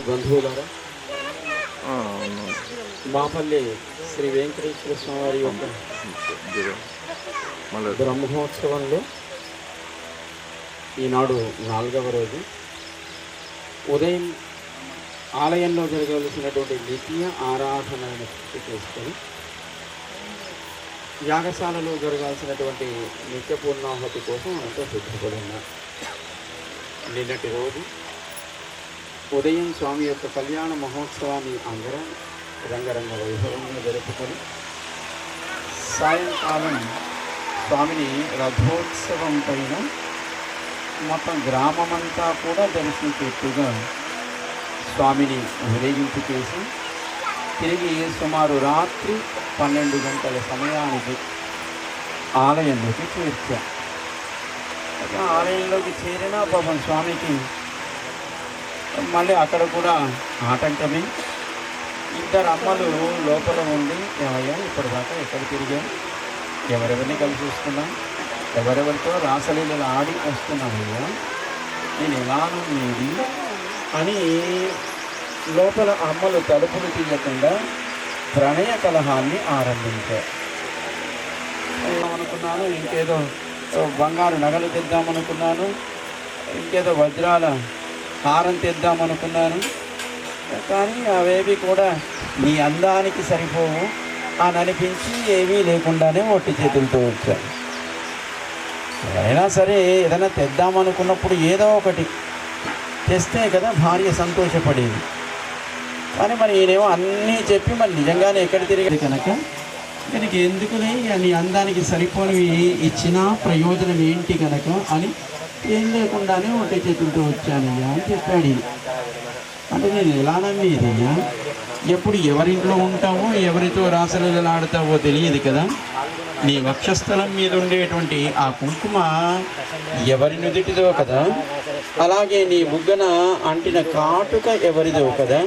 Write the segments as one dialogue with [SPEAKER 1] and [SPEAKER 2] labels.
[SPEAKER 1] బంధువులారా, మాపల్లి శ్రీ వెంకటేశ్వర స్వామి యొక్క బ్రహ్మోత్సవంలో ఈనాడు 4వ రోజు ఉదయం ఆలయంలో జరగవలసినటువంటి నిత్య ఆరాధనను పూర్తి చేసుకొని యాగశాలలో జరగాల్సినటువంటి నిత్య పూర్ణాహుతి కోసం అంతా సిద్ధపడి ఉన్నారు. నిన్నటి రోజు ఉదయం స్వామి యొక్క కళ్యాణ మహోత్సవాన్ని అందరం రంగరంగ వైభవంగా జరుపుకొని సాయంకాలం స్వామిని రథోత్సవం పైన మొత్తం గ్రామమంతా కూడా దర్శించేట్టుగా స్వామిని ఊరేగింపు చేసి తిరిగి సుమారు రాత్రి 12 గంటల సమయానికి ఆలయంలోకి చేర్చాం. ఆలయంలోకి చేరిన పాపం స్వామికి మళ్ళీ అక్కడ కూడా ఆటంకమే. 2 అమ్మలు లోపల ఉండి, ఏమయ్యా ఇప్పటిదాకా ఎక్కడ తిరిగాం, ఎవరెవరిని కలిసి వస్తున్నాం, ఎవరెవరితో రాసలీలలు ఆడి వస్తున్నామయ్యా, నేను ఎలానూ మీది అని లోపల అమ్మలు తలుపులు తీయకుండా ప్రణయ కలహాన్ని ఆరంభించారు. అనుకున్నాను ఇంకేదో బంగారు నగలు తెద్దామనుకున్నాను, ఇంకేదో వజ్రాల హారం తెద్దామనుకున్నాను, కానీ అవేవి కూడా నీ అందానికి సరిపోవు అని అనిపించి ఏమీ లేకుండానే ఒట్టి చేతులతో వచ్చాను. ఎవరైనా సరే ఏదైనా తెద్దామనుకున్నప్పుడు ఏదో ఒకటి తెస్తే కదా భార్య సంతోషపడేది. కానీ మరి ఈయనేమో అన్నీ చెప్పి మరి నిజంగానే ఎక్కడ తిరిగి కనుక దీనికి ఎందుకునే నీ అందానికి సరిపోనివి ఇచ్చినా ప్రయోజనం ఏంటి కనుక అని ఏం లేకుండానే ఒట్టి చేతులతో వచ్చానయ్యా అని చెప్పాడు. అంటే నేను ఎలా నమ్మేదయ్యా, ఎప్పుడు ఎవరింట్లో ఉంటావో ఎవరితో రాసలీలలు ఆడతావో తెలియదు కదా. నీ వక్షస్థలం మీద ఉండేటువంటి ఆ కుంకుమ ఎవరి నుదిటిదో కదా, అలాగే నీ బుగ్గన అంటిన కాటుక ఎవరిదో కదా,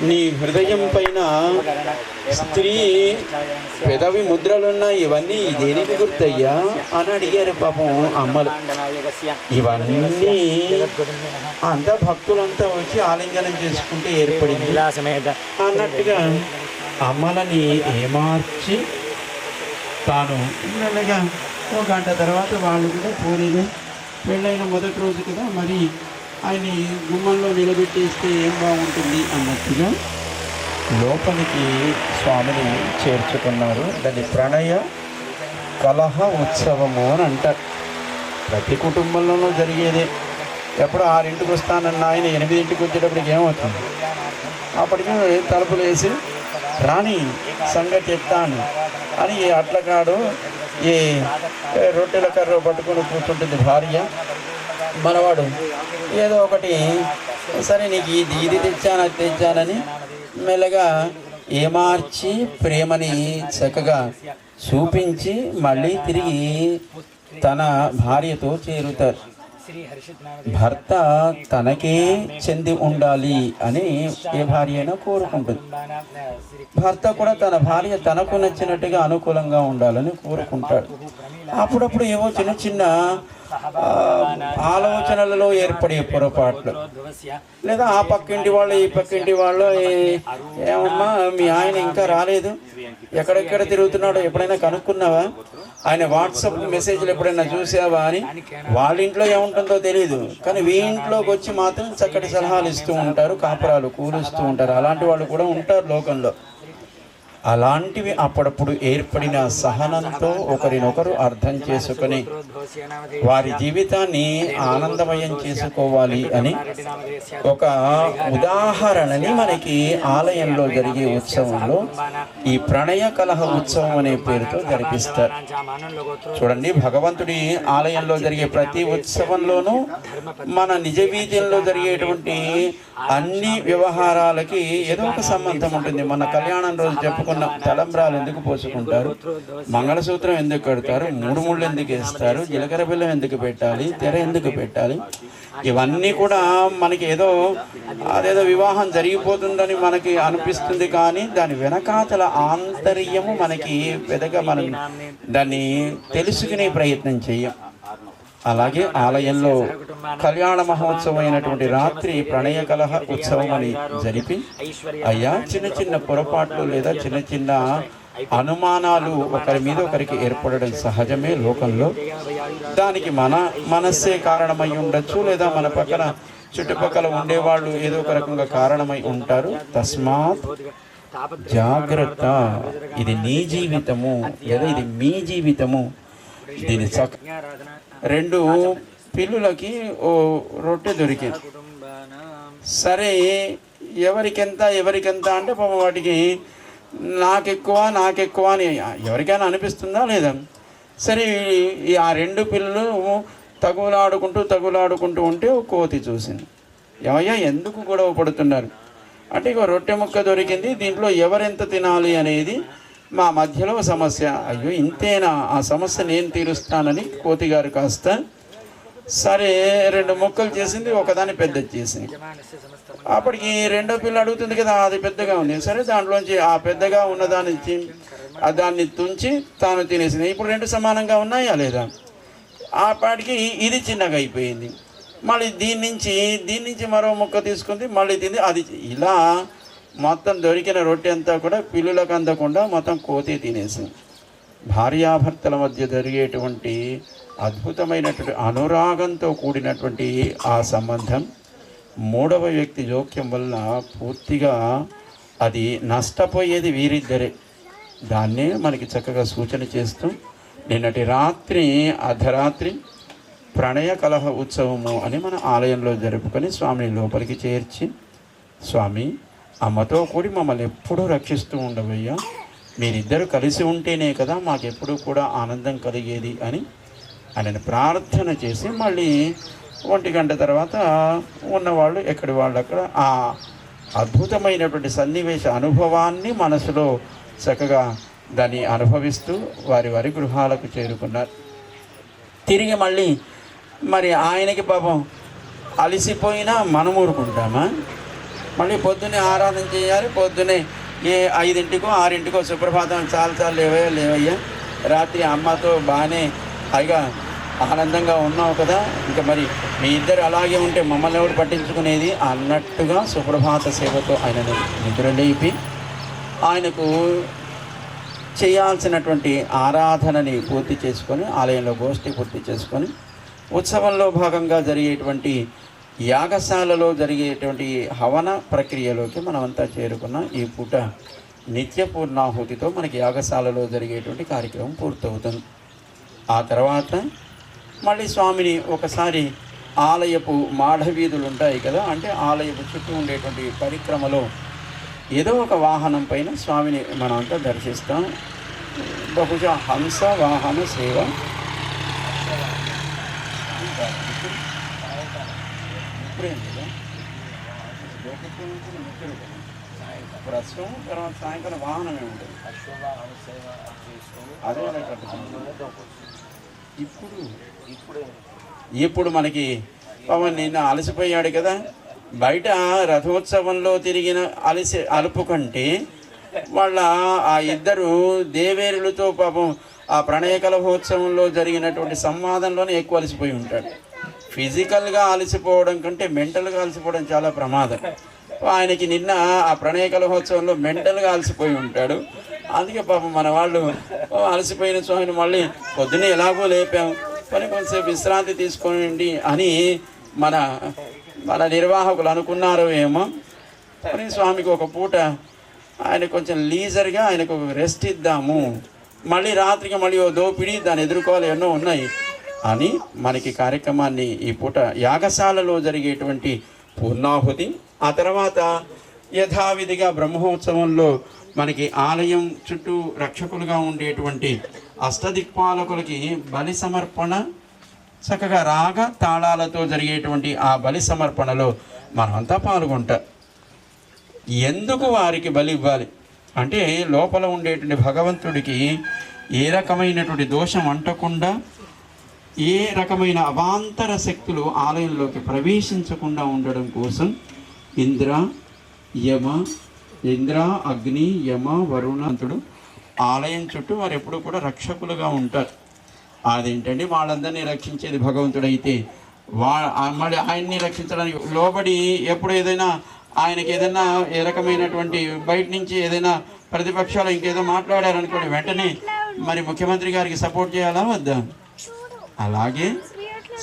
[SPEAKER 1] నీ హృదయం పైన స్త్రీ పెదవి ముద్రలున్న ఇవన్నీ దేనికి గుర్తయ్యా అని అడిగారు పాపం అమ్మలు. ఇవన్నీ అంత భక్తులంతా వచ్చి ఆలింగనం చేసుకుంటే ఏర్పడింది అన్నట్టుగా అమ్మలని ఏమార్చి తాను మెల్లగా 1 గంట తర్వాత వాళ్ళు కూడా పోనీలే, పెళ్ళైన మొదటి రోజు కదా మరి ఆయన్ని గుమ్మంలో నిలబెట్టేస్తే ఏం బాగుంటుంది అన్నట్టుగా లోపలికి స్వామిని చేర్చుకున్నారు. దాన్ని ప్రణయ కలహ ఉత్సవము అని అంటారు. ప్రతి కుటుంబంలోనూ జరిగేదే. ఎప్పుడు 6ంటికి వస్తానన్న ఆయన 8ంటికి వచ్చేటప్పటికి ఏమవుతుంది, అప్పటికి తలుపులు వేసి రాణి సంగతి చెప్తాను అని అట్లకాడు ఈ రొట్టెల కర్ర పట్టుకొని కూర్చుంటుంది భార్య. మనవాడు ఏదో ఒకటి సరే నీకు ఇది తెచ్చాను అది తెచ్చానని మెల్లగా ఏమార్చి ప్రేమని చక్కగా చూపించి మళ్ళీ తిరిగి తన భార్యతో చేరుతారు. భర్త తనకే చెంది ఉండాలి అని ఏ భార్య అయినా కోరుకుంటుంది. భర్త కూడా తన భార్య తనకు నచ్చినట్టుగా అనుకూలంగా ఉండాలని కోరుకుంటాడు. అప్పుడప్పుడు ఏవో చిన్న చిన్న
[SPEAKER 2] ఆలోచనలలో ఏర్పడే పొరపాట్లు, లేదా ఆ పక్కింటి వాళ్ళు ఈ పక్కింటి వాళ్ళు ఏమమ్మా మీ ఆయన ఇంకా రాలేదు, ఎక్కడెక్కడ తిరుగుతున్నాడో ఎప్పుడైనా కనుక్కున్నావా, ఆయన వాట్సాప్ మెసేజ్లు ఎప్పుడైనా చూసావా అని. వాళ్ళ ఇంట్లో ఏముంటుందో తెలియదు, కానీ ఇంట్లోకి వచ్చి మాత్రం చక్కటి సలహాలు ఇస్తూ ఉంటారు, కాపురాలు కూలుస్తూ ఉంటారు. అలాంటి వాళ్ళు కూడా ఉంటారు లోకంలో. అలాంటివి అప్పుడప్పుడు ఏర్పడిన సహనంతో ఒకరినొకరు అర్థం చేసుకొని వారి జీవితాన్ని ఆనందమయం చేసుకోవాలి అని ఒక ఉదాహరణని మనకి ఆలయంలో జరిగే ఉత్సవంలో ఈ ప్రణయ కలహ ఉత్సవం అనే పేరుతో జరిపిస్తారు. చూడండి, భగవంతుడి ఆలయంలో జరిగే ప్రతి ఉత్సవంలోనూ మన నిజ వీధుల్లో జరిగేటువంటి అన్ని వ్యవహారాలకి ఏదో ఒక సంబంధం ఉంటుంది. మన కళ్యాణం రోజు చెప్పుకున్న తలంబ్రాలు ఎందుకు పోసుకుంటారు, మంగళసూత్రం ఎందుకు కడతారు, మూడు ముళ్ళు ఎందుకు వేస్తారు, జీలకర్ర బెల్లం ఎందుకు పెట్టాలి, తెర ఎందుకు పెట్టాలి, ఇవన్నీ కూడా మనకి అదేదో వివాహం జరిగిపోతుందని మనకి అనిపిస్తుంది. కానీ దాని వెనకాతల ఆంతర్యము మనకి పెద్దగా మనం దాన్ని తెలుసుకునే ప్రయత్నం చేయం. అలాగే ఆలయంలో కళ్యాణ మహోత్సవం అయినటువంటి రాత్రి ప్రణయ కలహ ఉత్సవం అని జరిపి అయ్యా చిన్న చిన్న పొరపాట్లు లేదా చిన్న చిన్న అనుమానాలు ఒకరి మీద ఒకరికి ఏర్పడడం సహజమే లోకంలో. దానికి మన మనస్సే కారణమై ఉండొచ్చు, లేదా మన పక్కన చుట్టుపక్కల ఉండేవాళ్ళు ఏదో ఒక రకంగా కారణమై ఉంటారు. తస్మాత్ జాగ్రత్త, ఇది నీ జీవితము లేదా ఇది మీ జీవితము. దీని రెండు పిల్లులకి ఓ రొట్టె దొరికింది. సరే, ఎవరికెంత అంటే పాపం వాటికి నాకెక్కువ అని ఎవరికైనా అనిపిస్తుందా లేదా? సరే, ఆ రెండు పిల్లలు తగులాడుకుంటూ ఉంటే ఒక కోతి చూసింది. ఏమయ్యా ఎందుకు గొడవ పడుతున్నారు అంటే, ఇక రొట్టె ముక్క దొరికింది, దీంట్లో ఎవరెంత తినాలి అనేది మా మధ్యలో సమస్య. అయ్యో ఇంతేనా, ఆ సమస్య నేను తీరుస్తానని కోతిగారు కాస్త సరే రెండు ముక్కలు చేసింది, ఒకదాన్ని పెద్దది చేసింది. అప్పటికి రెండో పిల్ల అడుగుతుంది కదా, అది పెద్దగా ఉంది. సరే, దాంట్లోంచి ఆ పెద్దగా దాన్ని తుంచి తాను తినేసింది. ఇప్పుడు రెండు సమానంగా ఉన్నాయా లేదా? ఆ పాటికి ఇది చిన్నగా అయిపోయింది. మళ్ళీ దీని నుంచి మరో ముక్క తీసుకుంది, మళ్ళీ తింది. అది ఇలా మొత్తం దొరికిన రొట్టె అంతా కూడా పిల్లులకు అందకుండా మొత్తం కోతి తినేసింది. భార్యాభర్తల మధ్య జరిగేటువంటి అద్భుతమైనటువంటి అనురాగంతో కూడినటువంటి ఆ సంబంధం మూడవ వ్యక్తి జోక్యం వల్ల పూర్తిగా అది నష్టపోయేది వీరిద్దరే. దాన్నే మనకి చక్కగా సూచన చేస్తూ నిన్నటి రాత్రి అర్ధరాత్రి ప్రణయ కలహ ఉత్సవము అని మన ఆలయంలో జరుపుకొని స్వామిని లోపలికి చేర్చి, స్వామి అమ్మతో కూడి మమ్మల్ని ఎప్పుడూ రక్షిస్తూ ఉండవయ్యా, మీరిద్దరు కలిసి ఉంటేనే కదా మాకెప్పుడూ కూడా ఆనందం కలిగేది అని ఆయనను ప్రార్థన చేసి మళ్ళీ 1 గంట తర్వాత ఉన్నవాళ్ళు ఎక్కడి వాళ్ళు అక్కడ ఆ అద్భుతమైనటువంటి సన్నివేశ అనుభవాన్ని మనసులో చక్కగా దాన్ని అనుభవిస్తూ వారి గృహాలకు చేరుకున్నారు. తిరిగి మళ్ళీ మరి ఆయనకి పాపం అలసిపోయినా మనం ఊరుకుంటామా? మళ్ళీ పొద్దున్నే ఆరాధన చేయాలి. పొద్దున్నే 5 6 సుప్రభాతం చాలు లేవయ్యా, రాత్రి అమ్మతో బాగానే హాయిగా ఆనందంగా ఉన్నావు కదా, ఇంకా మరి మీ ఇద్దరు అలాగే ఉంటే మమ్మల్ని ఎవరు పట్టించుకునేది అన్నట్టుగా సుప్రభాత సేవతో ఆయనను నిద్రలేపి ఆయనకు చేయాల్సినటువంటి ఆరాధనని పూర్తి చేసుకొని ఆలయంలో గోష్ఠి పూర్తి చేసుకొని ఉత్సవంలో భాగంగా జరిగేటువంటి యాగశాలలో జరిగేటువంటి హవన ప్రక్రియలోకి మనమంతా చేరుకున్నాం. ఈ పూట నిత్య పూర్ణాహుతితో మనకి యాగశాలలో జరిగేటువంటి కార్యక్రమం పూర్తవుతుంది. ఆ తర్వాత మళ్ళీ స్వామిని ఒకసారి ఆలయపు మాఢవీధులు ఉంటాయి కదా, అంటే ఆలయపు చుట్టూ ఉండేటువంటి పరిక్రమలో ఏదో ఒక వాహనం పైన స్వామిని మనమంతా దర్శిస్తాం. బహుశా హంస వాహన సేవ ప్రస్తుతం తర్వాత సాయంకాలం వాహనమే ఉంటుంది. అదే ఇప్పుడు మనకి పవన్ నిన్న అలసిపోయాడు కదా, బయట రథోత్సవంలో తిరిగిన అలుపు కంటే వాళ్ళ ఆ ఇద్దరు దేవేరులతో పాపం ఆ ప్రణయ కలహోత్సవంలో జరిగినటువంటి సంవాదంలోనే ఎక్కువ అలసిపోయి ఉంటాడు. ఫిజికల్గా అలసిపోవడం కంటే మెంటల్గా అలసిపోవడం చాలా ప్రమాదం. ఆయనకి నిన్న ఆ ప్రణయ కలహోత్సవంలో మెంటల్గా అలసిపోయి ఉంటాడు. అందుకే పాపం మన వాళ్ళు అలసిపోయిన స్వామిని మళ్ళీ పొద్దున్నే ఎలాగో లేపాం, కొంచెంసేపు విశ్రాంతి తీసుకోండి అని మన మన నిర్వాహకులు అనుకున్నారు ఏమో. కానీ స్వామికి ఒక పూట ఆయన కొంచెం లీజర్గా ఆయనకు రెస్ట్ ఇద్దాము, మళ్ళీ రాత్రికి మళ్ళీ ఓ దోపిడి దాన్ని ఎదుర్కోవాలి, ఎన్నో ఉన్నాయి అని మనకి కార్యక్రమాన్ని ఈ పూట యాగశాలలో జరిగేటువంటి పూర్ణాహుతి, ఆ తర్వాత యథావిధిగా బ్రహ్మోత్సవంలో మనకి ఆలయం చుట్టూ రక్షకులుగా ఉండేటువంటి అష్టదిక్పాలకులకి బలి సమర్పణ, చక్కగా రాగ తాళాలతో జరిగేటువంటి ఆ బలి సమర్పణలో మనమంతా పాల్గొంటాం. ఎందుకు వారికి బలి ఇవ్వాలి అంటే లోపల ఉండేటువంటి భగవంతుడికి ఏ రకమైనటువంటి దోషం అంటకుండా, ఏ రకమైన అవాంతర శక్తులు ఆలయంలోకి ప్రవేశించకుండా ఉండడం కోసం ఇంద్ర అగ్ని యమ వరుణంతుడు ఆలయం చుట్టూ వారు ఎప్పుడు కూడా రక్షకులుగా ఉంటారు. అదేంటండి వాళ్ళందరినీ రక్షించేది భగవంతుడైతే మళ్ళీ ఆయన్ని రక్షించడానికి లోబడి ఎప్పుడు ఏదైనా ఆయనకి ఏదైనా ఏ రకమైనటువంటి బయట నుంచి ఏదైనా ప్రతిపక్షాలు ఇంకేదో మాట్లాడారనుకోండి వెంటనే మరి ముఖ్యమంత్రి గారికి సపోర్ట్ చేయాలా వద్దా? అలాగే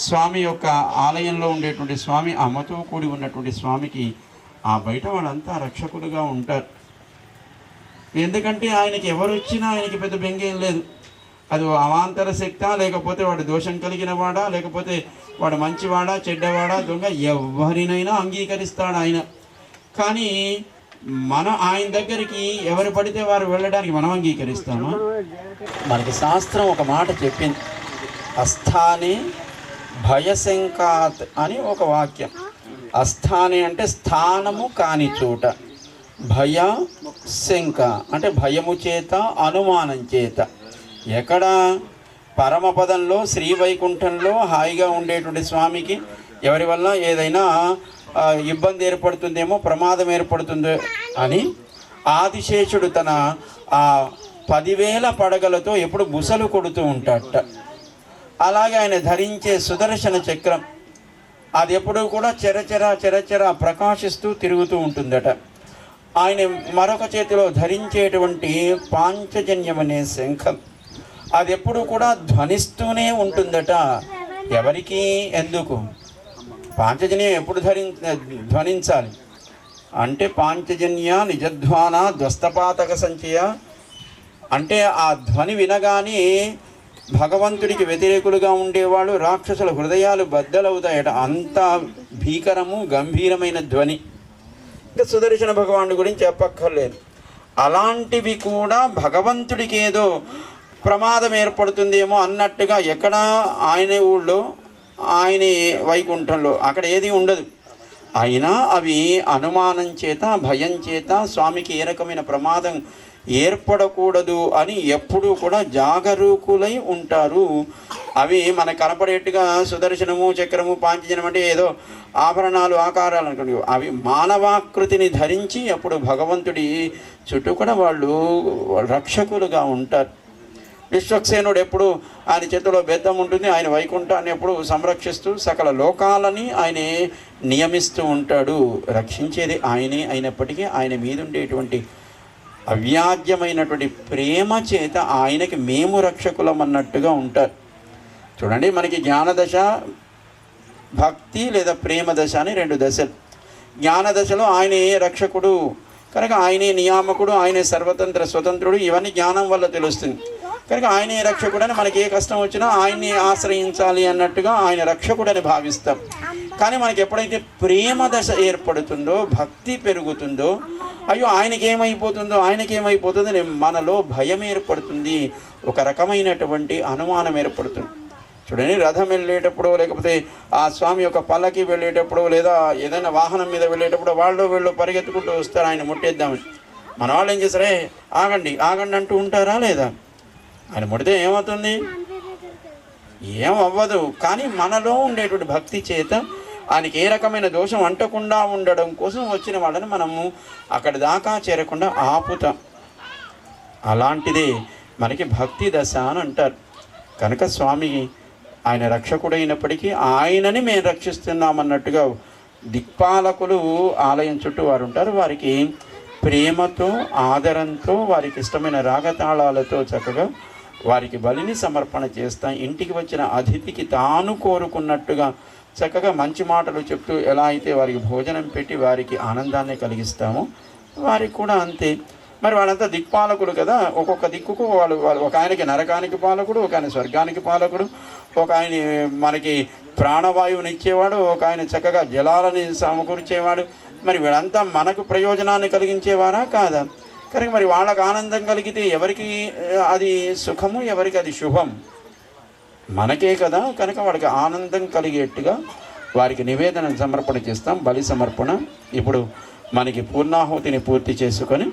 [SPEAKER 2] స్వామి యొక్క ఆలయంలో ఉండేటువంటి స్వామి అమ్మతో కూడి ఉన్నటువంటి స్వామికి ఆ బయట వాళ్ళంతా రక్షకులుగా ఉంటారు. ఎందుకంటే ఆయనకి ఎవరు వచ్చినా ఆయనకి పెద్ద బెంగేం లేదు. అది అవాంతర శక్తా, లేకపోతే వాడు దోషం కలిగిన వాడా, లేకపోతే వాడు మంచివాడా చెడ్డవాడా దొంగ, ఎవరినైనా అంగీకరిస్తాడు ఆయన. కానీ ఆయన దగ్గరికి ఎవరు పడితే వారు వెళ్ళడానికి మనం అంగీకరిస్తామా? మనకి శాస్త్రం ఒక మాట చెప్పింది, అస్థానే భయశంకాత్ అని ఒక వాక్యం. అస్థానే అంటే స్థానము కాని చోట, భయ శంక అంటే భయము చేత అనుమానం చేత. ఎక్కడ? పరమపదంలో శ్రీవైకుంఠంలో హాయిగా ఉండేటువంటి స్వామికి ఎవరి వల్ల ఏదైనా ఇబ్బంది ఏర్పడుతుందేమో, ప్రమాదం ఏర్పడుతుందో అని ఆదిశేషుడు తన 10,000 పడగలతో ఎప్పుడు బుసలు కొడుతూ ఉంటాడట. అలాగే ఆయన ధరించే సుదర్శన చక్రం అది ఎప్పుడూ కూడా చెరచెర ప్రకాశిస్తూ తిరుగుతూ ఉంటుందట. ఆయన మరొక చేతిలో ధరించేటువంటి పాంచజన్యం అనే శంఖం అది ఎప్పుడు కూడా ధ్వనిస్తూనే ఉంటుందట. ఎవరికి? ఎందుకు? పాంచజన్యం ఎప్పుడు ధ్వనించాలి అంటే పాంచజన్య నిజధ్వాన ధ్వస్తపాతక సంచయ అంటే ఆ ధ్వని వినగానే భగవంతుడికి వ్యతిరేకులుగా ఉండేవాళ్ళు రాక్షసుల హృదయాలు బద్దలవుతాయట. అంత భీకరము గంభీరమైన ధ్వని. ఇంకా సుదర్శన భగవానుడి గురించి చెప్పక్కర్లేదు. అలాంటివి కూడా భగవంతుడికి ఏదో ప్రమాదం ఏర్పడుతుందేమో అన్నట్టుగా ఎక్కడ ఆయన ఊళ్ళో ఆయన వైకుంఠంలో అక్కడ ఏది ఉండదు. అయినా అవి అనుమానం చేత భయం చేత స్వామికి ఏ రకమైన ప్రమాదం ఏర్పడకూడదు అని ఎప్పుడూ కూడా జాగరూకులై ఉంటారు. అవి మనకు కనపడేట్టుగా సుదర్శనము చక్రము పాంచజనం అంటే ఏదో ఆభరణాలు ఆకారాలు అనుకోండి, అవి మానవాకృతిని ధరించి అప్పుడు భగవంతుడి చుట్టూ కూడా వాళ్ళు రక్షకులుగా ఉంటారు. విశ్వక్సేనుడు ఎప్పుడు ఆయన చేతిలో బెద్దం ఉంటుంది, ఆయన వైకుంఠాన్ని ఎప్పుడు సంరక్షిస్తూ సకల లోకాలని ఆయన నియమిస్తూ ఉంటాడు. రక్షించేది ఆయనే అయినప్పటికీ ఆయన మీద ఉండేటువంటి అవ్యాజ్యమైనటువంటి ప్రేమ చేత ఆయనకి మేము రక్షకులం అన్నట్టుగా ఉంటారు. చూడండి, మనకి జ్ఞానదశ భక్తి లేదా ప్రేమ దశ అని 2 దశలు. జ్ఞానదశలో ఆయనే రక్షకుడు కనుక ఆయనే నియామకుడు, ఆయనే సర్వతంత్ర స్వతంత్రుడు, ఇవన్నీ జ్ఞానం వల్ల తెలుస్తుంది కనుక ఆయనే రక్షకుడని మనకి ఏ కష్టం వచ్చినా ఆయన్ని ఆశ్రయించాలి అన్నట్టుగా ఆయన రక్షకుడని భావిస్తాం. కానీ మనకి ఎప్పుడైతే ప్రేమ దశ ఏర్పడుతుందో భక్తి పెరుగుతుందో అయ్యో ఆయనకేమైపోతుందో మనలో భయం ఏర్పడుతుంది, ఒక రకమైనటువంటి అనుమానం ఏర్పడుతుంది. చూడండి, రథం వెళ్ళేటప్పుడు లేకపోతే ఆ స్వామి యొక్క పల్లకి వెళ్ళేటప్పుడు లేదా ఏదైనా వాహనం మీద వెళ్ళేటప్పుడు వీళ్ళు పరిగెత్తుకుంటూ వస్తారు ఆయన ముట్టేద్దామని. మన వాళ్ళు ఏం చేస్తారే ఆగండి అంటూ ఉంటారా లేదా? ఆయన ముడితే ఏమవుతుంది? ఏమవ్వదు. కానీ మనలో ఉండేటువంటి భక్తి చేత ఆయనకి ఏ రకమైన దోషం అంటకుండా ఉండడం కోసం వచ్చిన వాళ్ళని మనము అక్కడి దాకా చేరకుండా ఆపుతాం. అలాంటిదే మనకి భక్తి దశ అని అంటారు. కనుక స్వామి ఆయన రక్షకుడైనప్పటికీ ఆయనని మేము రక్షిస్తున్నామన్నట్టుగా దిక్పాలకులు ఆలయం చుట్టూ వారు ఉంటారు. వారికి ప్రేమతో ఆదరంతో వారికి ఇష్టమైన రాగతాళాలతో చక్కగా వారికి బలిని సమర్పణ చేస్తాం. ఇంటికి వచ్చిన అతిథికి తాను కోరుకున్నట్టుగా చక్కగా మంచి మాటలు చెప్తూ ఎలా అయితే వారికి భోజనం పెట్టి వారికి ఆనందాన్ని కలిగిస్తామో వారికి కూడా అంతే. మరి వాళ్ళంతా దిక్పాలకులు కదా, ఒక్కొక్క దిక్కుకు వాళ్ళు ఒక ఆయనకి నరకానికి పాలకుడు, ఒక ఆయన స్వర్గానికి పాలకుడు, ఒక ఆయన మనకి ప్రాణవాయువునిచ్చేవాడు, ఒక ఆయన చక్కగా జలాలని సమకూర్చేవాడు. మరి వీళ్ళంతా మనకు ప్రయోజనాన్ని కలిగించేవారా కాదా? కనుక మరి వాళ్ళకు ఆనందం కలిగితే ఎవరికి అది సుఖము, ఎవరికి అది శుభం? మనకే కదా. కనుక వాడికి ఆనందం కలిగేట్టుగా వారికి నివేదన సమర్పణ చేస్తాం, బలి సమర్పణ. ఇప్పుడు మనకి పూర్ణాహుతిని పూర్తి చేసుకొని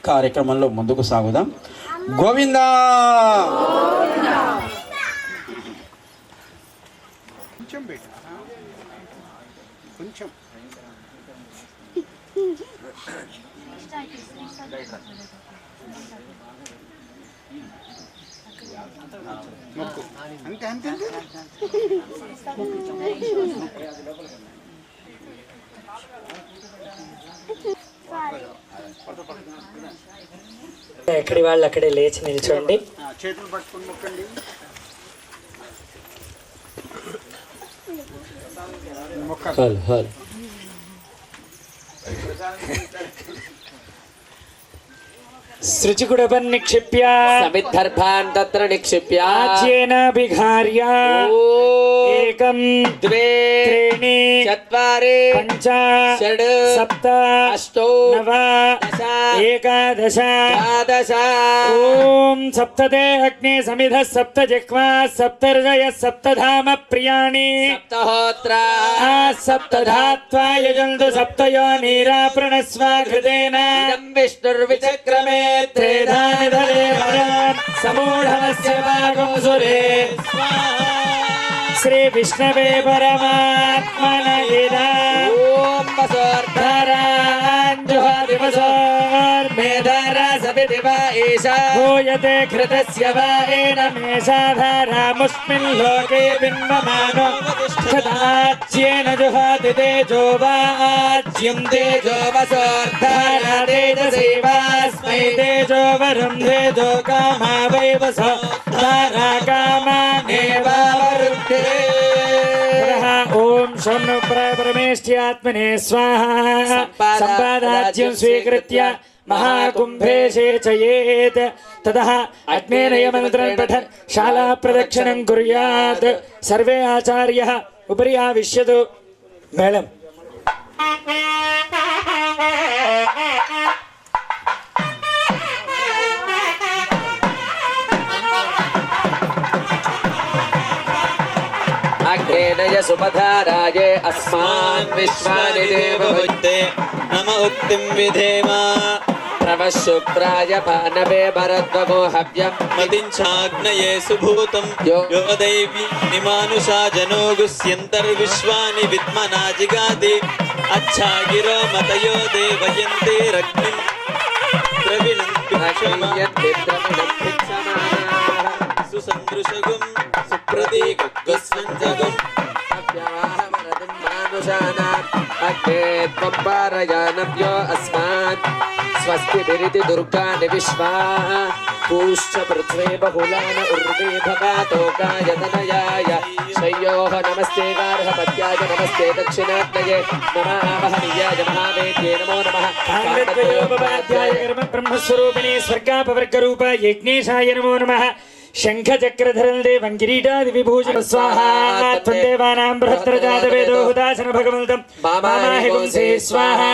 [SPEAKER 2] కార్యక్రమంలో ముందుకు సాగుదాం. గోవిందా
[SPEAKER 3] కొంచెం అంతే అంతే
[SPEAKER 4] ఎక్కడి వాళ్ళు అక్కడే లేచి నిల్చోండి.
[SPEAKER 3] చేతులు పట్టుకుని మొక్కండి.
[SPEAKER 4] హాల్ సృచికుడపన్నిక్షిప్య
[SPEAKER 5] సమిద్ధర్భాన్ తత్ర నిక్షిప్య
[SPEAKER 4] ఆజ్యేన బిఘార్య ఏకం
[SPEAKER 5] ద్వే
[SPEAKER 4] త్రీణి
[SPEAKER 5] చత్వారి
[SPEAKER 4] పంచ
[SPEAKER 5] షడ్
[SPEAKER 4] సప్త
[SPEAKER 5] అష్టౌ
[SPEAKER 4] నవ
[SPEAKER 5] దశ
[SPEAKER 4] ఏకాదశ
[SPEAKER 5] ద్వాదశ
[SPEAKER 4] ఓం సప్తతే అగ్నే సమిధ సప్త జిహ్వా సప్తర్షయ సప్తధామ ప్రియాణి
[SPEAKER 5] సప్తహోత్ర
[SPEAKER 4] సప్తధాత్వా యజంతు సప్తయో నీరా ప్రణస్వ కృతేన
[SPEAKER 5] ఇదం విష్ణుర్విచక్రమే
[SPEAKER 4] త్రేధాని ధరే వరాన్ సమూఢమస్య భాగం సురే శ్రీ విష్ణవే పరమాత్మన ఇదా
[SPEAKER 5] ఓం వసోర్ధరాన్
[SPEAKER 4] జుహాది వసోర్మేధర
[SPEAKER 5] సవిదివ ఈశా
[SPEAKER 4] భూయతే ఘృతస్య వా ఏనమేషాధారాముస్మిన్ లోకే బిన్వమానో క్షతాజ్యేన జుహాతి తేజో వాజ్యం
[SPEAKER 5] తేజో వసోర్ధరా తేజసేవాస్మై
[SPEAKER 4] తేజో వరం తేజో కామా వై వసో ధారా కామానేవావరుద్ధే ఓం శం పరమేష్ట్యాత్మనే స్వాహా సంపాదాజ్యం స్వీకృత్య महाकुंभे चयेत ततः अग्नेयमन्त्रं पठन् शाला प्रदक्षिणं कुर्यात् सर्वे आचार्यः उपरि आविश्यतु मेलम्
[SPEAKER 5] अग्नेय सुपधाराये अस्मान् विश्वानि देवभुक्ते नम उक्तिं विधेम प्रवशुक्राय पानवे भरद्वगो हव्यं मदिञ्चाग्नये सुभूतं यो दैवी निमानुषा जनो गुह्यन्तर्विश्वानि विद्मना जिगाति अच्छा गिरो मतयो देवयन्ते रग्निं द्रविणन्ति सुसन्दृशगुं सुप्रतीकुस्वञ्जगुं अव्यवाहमरदिं मानुषाणाम् अग्ने त्वं पारयानव्यो अस्मान् स्वस्ति विरिति दुर्गानि विश्वा पूश्च पृथ्वी बहुलान उर्वी भगातोकाय तनयाय श्रेयोः नमस्ते गार्हपत्याय नमस्ते दक्षिणाग्नये नमावहनीयाय महावेद्ये नमो नमः
[SPEAKER 4] कामद्वयोपपाध्याय कर्म ब्रह्मस्वरूपिणे स्वर्गापवर्गरूप यज्ञेशाय नमो नमः शंख चक्रधरं देवं किरीटादि विभूषण स्वाहा त्वं देवानां बृहत्तरजातवेदो हुदासन भगवन्तं मामाहि पुंसे स्वाहा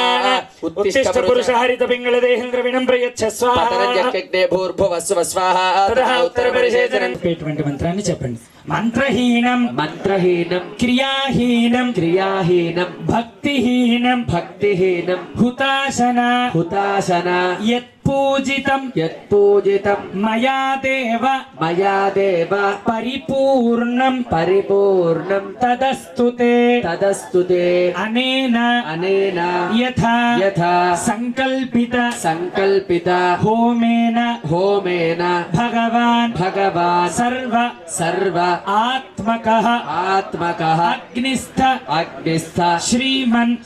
[SPEAKER 4] उत्तिष्ठ पुरुष हरित पिंगल देहेन्द्रविणं प्रयच्छ स्वाहा
[SPEAKER 5] पतरञ्जक्यग्ने भूर्भुवस्व स्वाहा
[SPEAKER 4] ततः उत्तरपरिषेचनं पेटुवंटि మంత్రాన్ని చెప్పండి మంత్రహీనం
[SPEAKER 5] మంత్రహీనం
[SPEAKER 4] క్రియాహీనం
[SPEAKER 5] క్రియాహీనం
[SPEAKER 4] భక్తిహీనం
[SPEAKER 5] భక్తిహీనం
[SPEAKER 4] హుతాశన
[SPEAKER 5] హుతాశన
[SPEAKER 4] యత్ యత్పూజితం మయా దేవ పరిపూర్ణం తదస్తుతే అనేన యథా సంకల్పిత హోమేన భగవాన్ సర్వ ఆత్మకః అగ్నిస్థ శ్రీమన్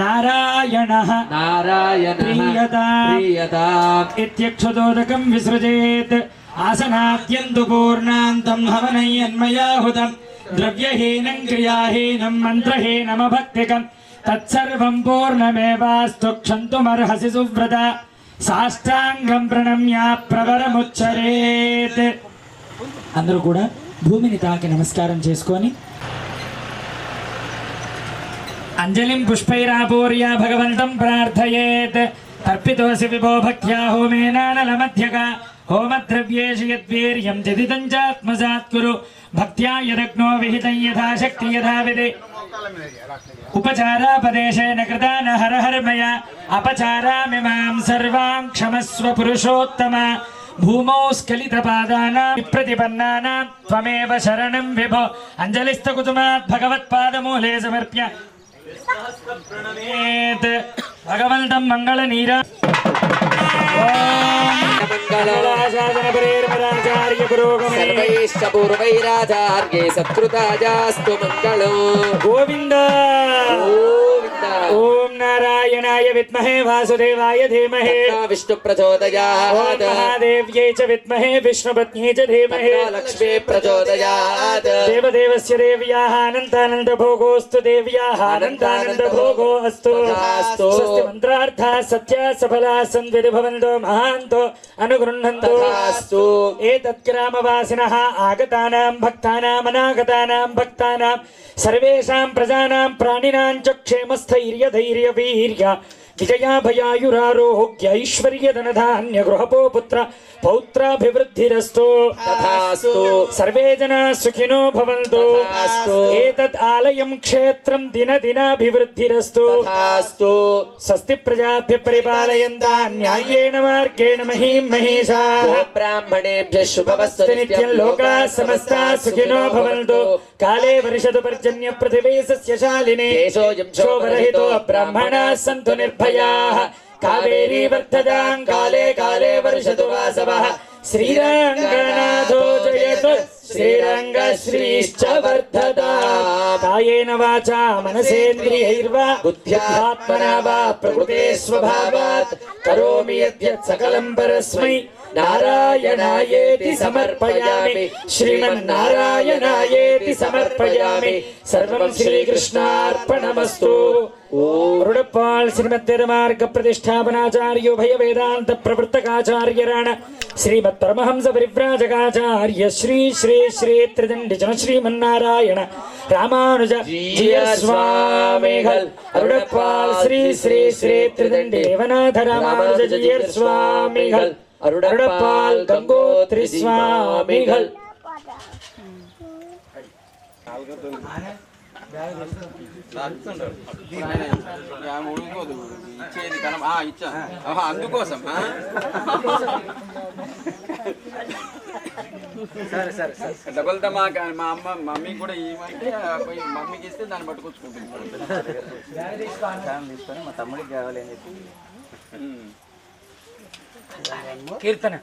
[SPEAKER 4] నారాయణః ప్రియతాం ఇత్యక్షతోదకం విసృజేత్ ఆసనాద్యంతు పూర్ణాంతం హవనయ్యన్మయాహుతం ద్రవ్యహీనం క్రియాహీనం మంత్రహీనమభక్తికం తత్సర్వం పూర్ణమేవాస్తు క్షంతుమర్హసి సువ్రత సాష్టాంగం ప్రణమ్య ప్రవరముచ్చరేత్. అందరూ కూడా భూమిని తాకి నమస్కారం చేసుకొని అంజలిం పుష్పైరాపూర్య భగవంతం ప్రార్థయేత్. తర్పితోసి విభో భక్త్యా హోమేనానలమధ్యక హోమద్రవ్యేషు యద్వీర్యం జదితం చాత్మసాత్ కురు భక్త్యా యదగ్నో విహితం యథాశక్తి యథావిధి ఉపచారాపదేశేన కృతాన హరహర్మయ అపచారామిమాం సర్వాం క్షమస్వ పురుషోత్తమ భూమౌ స్ఖలితపాదానాం ప్రతిపన్నానాం త్వమేవ శరణం విభో. అంజలిస్తకుతుమాత్ భగవత్పాదమూలే సమర్ప్య ప్రణమేత్. భగవంతం మంగళ నీరా
[SPEAKER 5] సర్వైశ్చ పూర్వైరాచార్యే సత్కృతాజాస్తు మంగళం.
[SPEAKER 4] గోవింద. ఓం నారాయణాయ విద్మహే వాసుదేవాయ ధీమహి
[SPEAKER 5] విష్ణు ప్రచోదయాత్.
[SPEAKER 4] మహాదేవ్యై చ విద్మహే విష్ణుపత్న్యై చ ధీమహి
[SPEAKER 5] లక్ష్మీ ప్రచోదయాత్.
[SPEAKER 4] దేవదేవస్య దేవ్యాః అనంతానంద భోగోస్తు దేవ్యాః అనంతానంద భోగో అస్తు. స్వస్తి మంత్రార్థాః సత్యాః సఫలాః సంవిధి భవంతో మహాంతో అనుగృహ్ణంతు. ఏతత్ గ్రామవాసినః ఆగతానాం భక్తానాం అనాగతానాం భక్తానాం సర్వేషాం ప్రజానాం ప్రాణినాం చ క్షేమస్థైర్య ధైర్య వీర్య విజయాభయాయురారోగ్య ఐశ్వర్యధనధాన్య గృహపో పుత్ర పౌత్రాభివృద్ధిరస్తు. సర్వే జనా సుఖినో భవంతు. ఏతద్ ఆలయం క్షేత్రం దినదినాభివృద్ధిరస్తు. స్వస్తి ప్రజాభ్యః పరిపాలయంతాం న్యాయేన మార్గేణ మహీం మహేషాః.
[SPEAKER 5] బ్రాహ్మణేభ్యః శుభమస్తు
[SPEAKER 4] నిత్యం లోకాః సమస్తాః సుఖినో భవంతు. కాలే వర్షతు పర్జన్య పృథివీ సస్యశాలినీ శోభరహితో బ్రాహ్మణాः సంతు నిర్భయాः. కావేరీ వర్ధతాం కాలే కాలే వర్షతు వాసవః. శ్రీరంగనాథో జయతు శ్రీరంగ శ్రీశ్చ వర్ధతాం. కాయేన వాచా మనసేంద్రియైర్వా బుద్ధ్యాత్మనా వా ప్రకృతే స్వభావాత్ కరోమి యద్యత్ సకలం పరస్మై నారాయణాయేతి సమర్పయామి. శ్రీమన్నారాయణాయేతి సమర్పయామి. సర్వం శ్రీకృష్ణార్పణమస్తు. రుడపాల్ శ్రీమద్వేదమార్గ ప్రతిష్టాపనాచార్యో భయ వేదాంత ప్రవృత్తకాచార్యరాణ శ్రీమత్ పరమహంస పరివ్రాజకాచార్య శ్రీ శ్రీ శ్రీ త్రిదండి జన శ్రీమన్నారాయణ రామానుజ జీయ స్వామిகள். అరుడపాల్ శ్రీ శ్రీ శ్రీ త్రిదండి దేవనాథ రామానుజ జీయ స్వామిகள். అరుడపాల్ గంగోత్రి స్వామిகள்.
[SPEAKER 2] అందుకోసం డబల్ ధమాకా మా మమ్మీ కూడా ఏమంటే మమ్మీకి ఇస్తే దాన్ని పట్టుకొచ్చుకుంటుంది.
[SPEAKER 1] మా తమ్ముడికి కావాలి అని చెప్పి
[SPEAKER 4] కీర్తన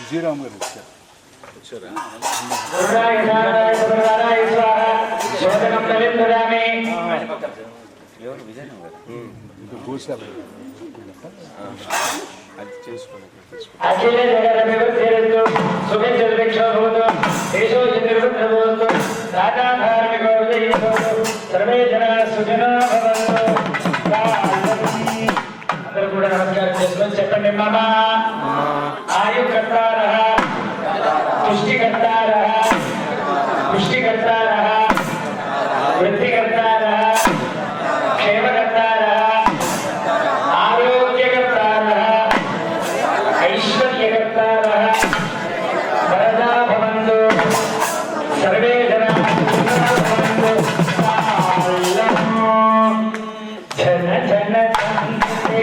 [SPEAKER 3] జీరామ్ గారు వచ్చారు.
[SPEAKER 4] అఖిల జగత వివృద్ధిరస్తు శుభేచ్ఛా భవతు దేశో నిర్వృద్ధభవతు రాజా ధార్మికో విజయీభవతు సర్వే జనా సుఖినో భవంతు. అందరూ కూడా నమస్కారం చేసుకొని చెప్పండి. మమ ఆయుకర్తారః పుష్టికర్తారః పుష్టికర్తారః వృద్ధికర్తారః క్షేమకర్తారః ఆరోగ్యకర్తారః ఐశ్వర్యకర్తారః వరదా భవంతు. సర్వే జనా సుఖినో భవంతు. జన జన సంతతి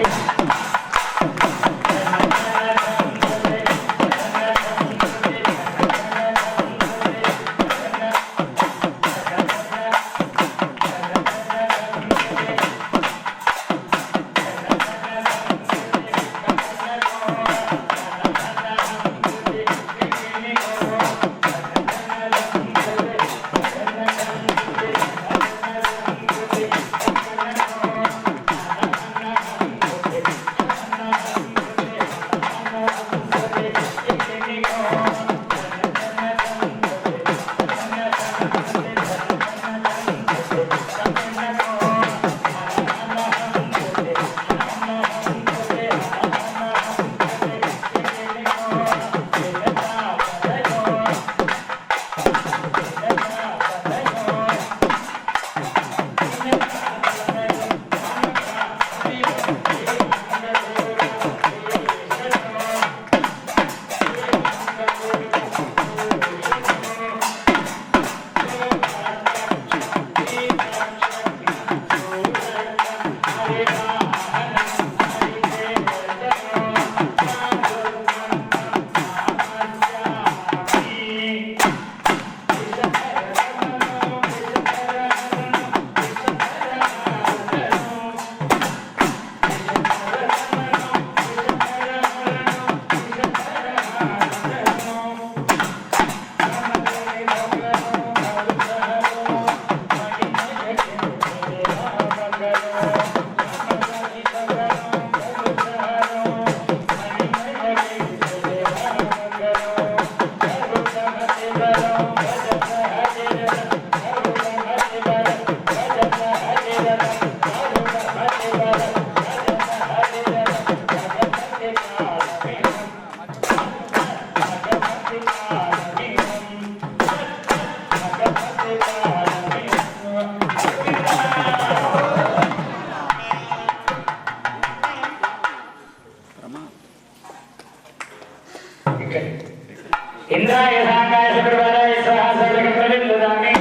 [SPEAKER 4] ఇంద్రాయ సాంగాయ సుబ్రహ్మణ్యాయ స్వాహా సర్వగం ప్రవిందదామి.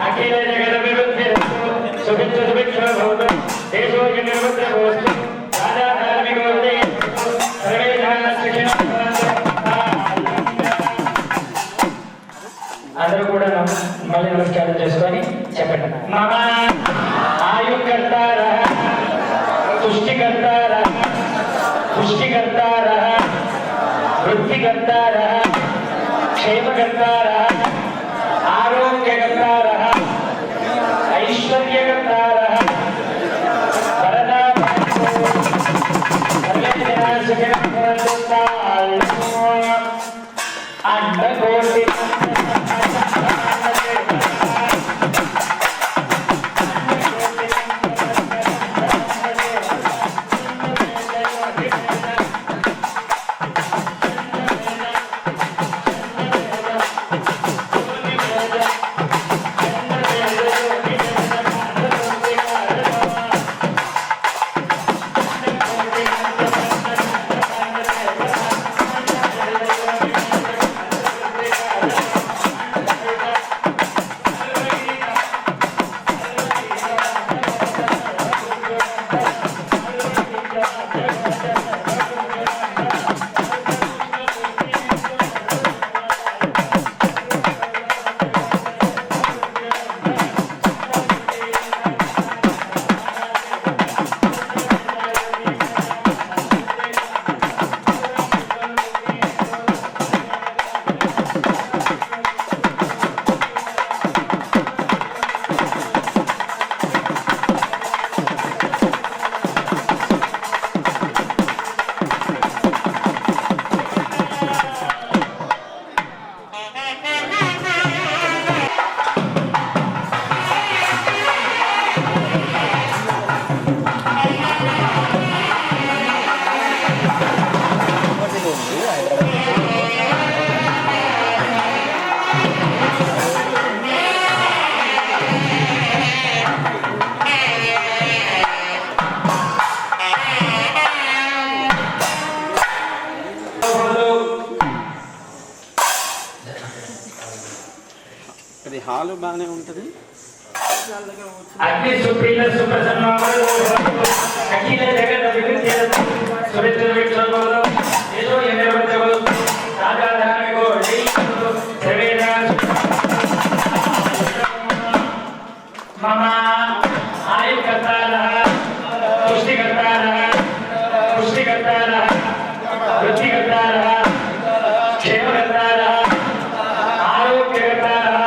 [SPEAKER 4] అఖిల జగత విబుద్ధిరస్తు సుభిక్షో భవతు దేశో నిర్వృద్ధభవతు రాజా ధార్మికో విజయీభవతు సర్వే జనా సుఖినో భవంతు. అందరూ కూడా మళ్ళీ నమస్కారం చేసుకొని చెప్పండి. మమ ఆయుకర్తారః పుష్టికర్తారః పుష్టికర్తారః వృద్ధికర్తారః క్షేమకర్తారః ఆరోగ్యకర్తారః ఐశ్వర్యకర్తారః వరదా భవంతు. సర్వే జనా సుఖినో భవంతు. అండకోటి
[SPEAKER 2] హాలు బాగానే ఉంటుంది.
[SPEAKER 4] అగ్ని సుప్రీల సుప్రసన్నో అఖిల జగత వివిధ సువిత్ర విక్షోభో ఏదో ఎనర్వతో రాజాధారిగో జైతో సర్వేదా మమ ఆయుకర్తారః పుష్టికర్తారః వృద్ధికర్తారः క్షేమకర్తారः ఆరోగ్యకర్తారः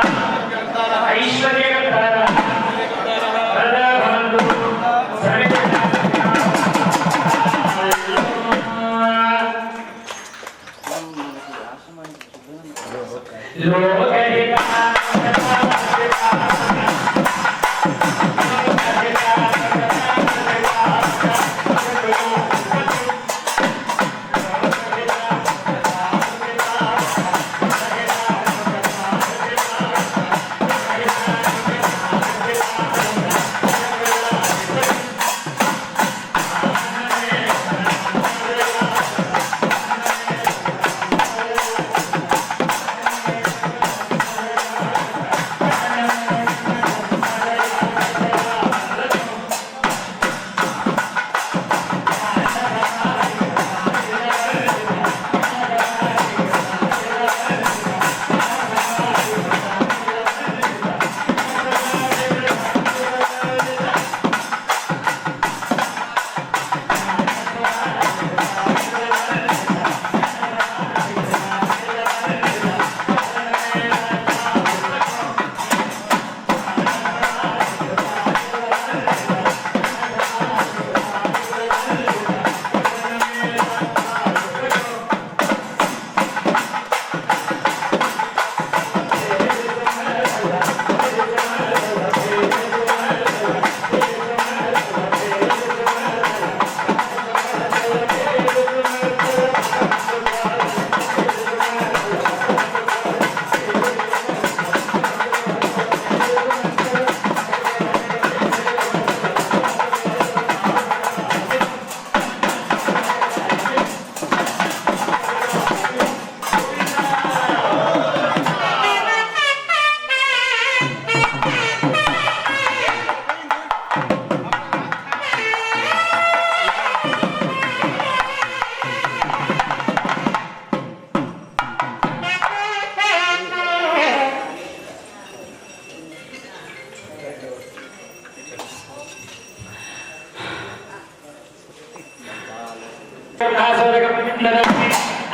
[SPEAKER 4] ఐశ్వర్యకర్తారः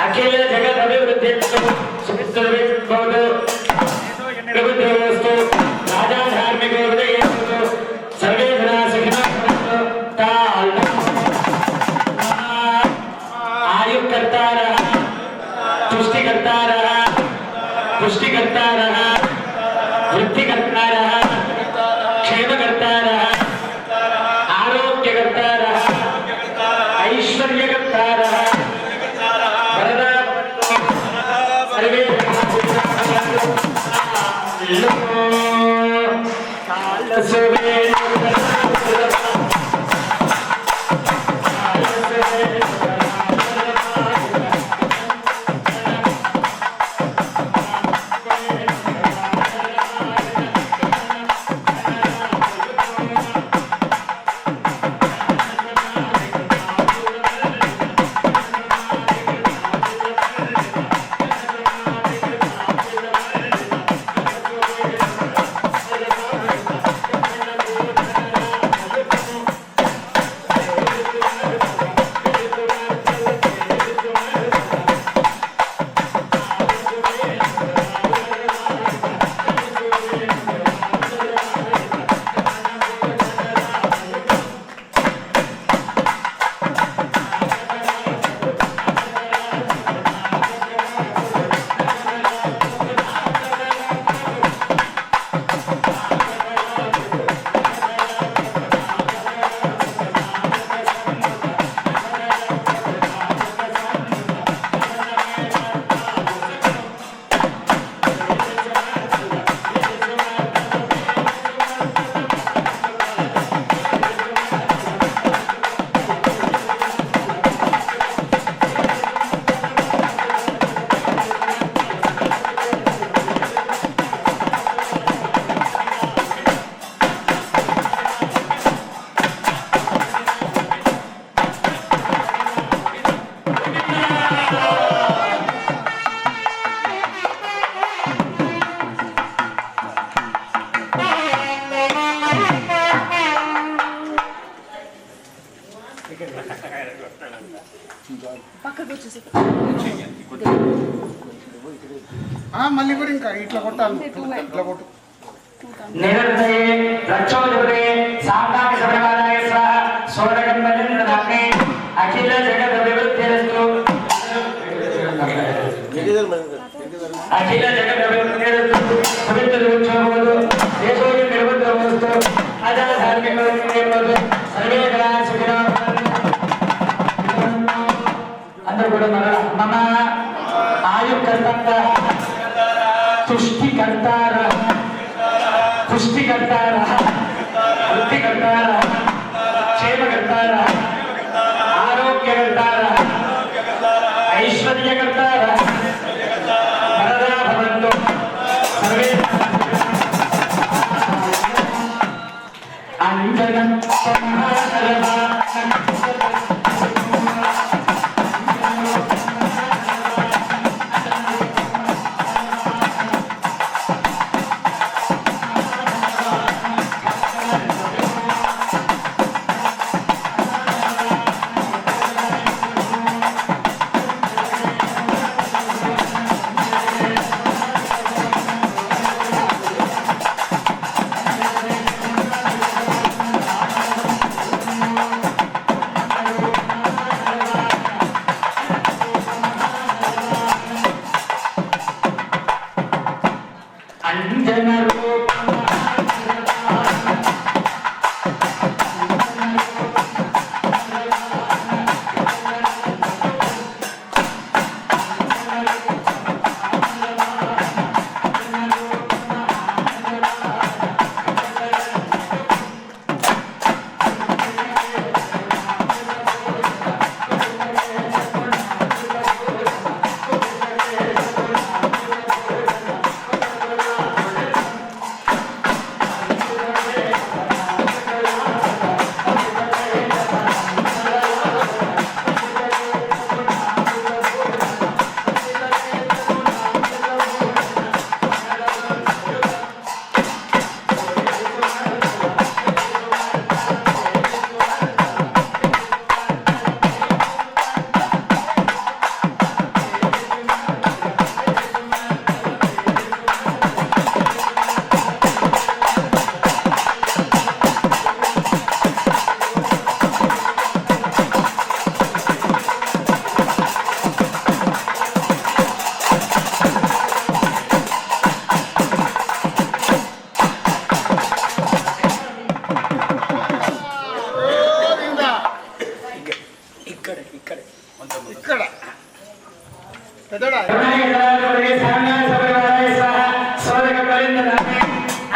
[SPEAKER 4] అఖిల జగత్ అభివృద్ధి సువిత్ర రాజా ధార్మిక సర్వే ఆయుకర్తారः तुष्टिकर्तारः पुष्टिकर्तारः वृद्धिकर्तारः क्षेमकर्तारः आरोग्यकर्तारः ऐश्वर्यकर्तारः सर्वे
[SPEAKER 6] మళ్ళీ కూడా ఇంకా ఇట్లా కొట్టాలి, ఇట్లా కొట్టు.
[SPEAKER 4] నిరర్ధయే రక్షోజురే సామ్నాకి సమయవాదాయ స్వాహ సోదకం భజన్రధామ్నే అఖిల జగత్ అభివృద్ధిరస్తు అఖిల జగత్ అభివృద్ధిరస్తు పవిత్ర ఉత్సవములు దేశోజు నిర్వృద్ధమస్తు అజాధార్మికములు సర్వే కళా సుఖినో అందరూ కూడా మమ ఆయుకర్త తుష్టికర్తార पुष्टिकर्तार वृद्धिकर्तार क्षेमकर्तार आरोग्यकर्तार ऐश्वर्यकर्तार वरदा भवन्तु सर्वे अंजनं समासरवा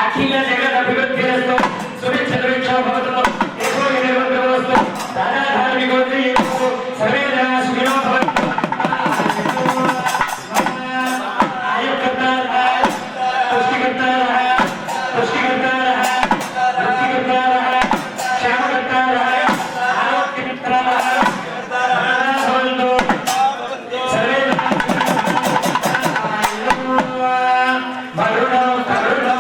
[SPEAKER 4] అఖిల జగత్ అభివృద్ధిరస్తు సుభిక్ష దుర్భిక్షో భవతు దేశో నిర్వృద్ధమస్తు దానాధార్మికోద్రియస్తు సర్వే జనా సుఖినో భవంతు ఆయుకర్తారః పుష్టికర్తారః పుష్టికర్తారః వృద్ధికర్తారః క్షేమకర్తారః ఆరోగ్యకర్తారః భవంతు సర్వే వరుణో కరుణో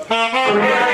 [SPEAKER 4] ఆ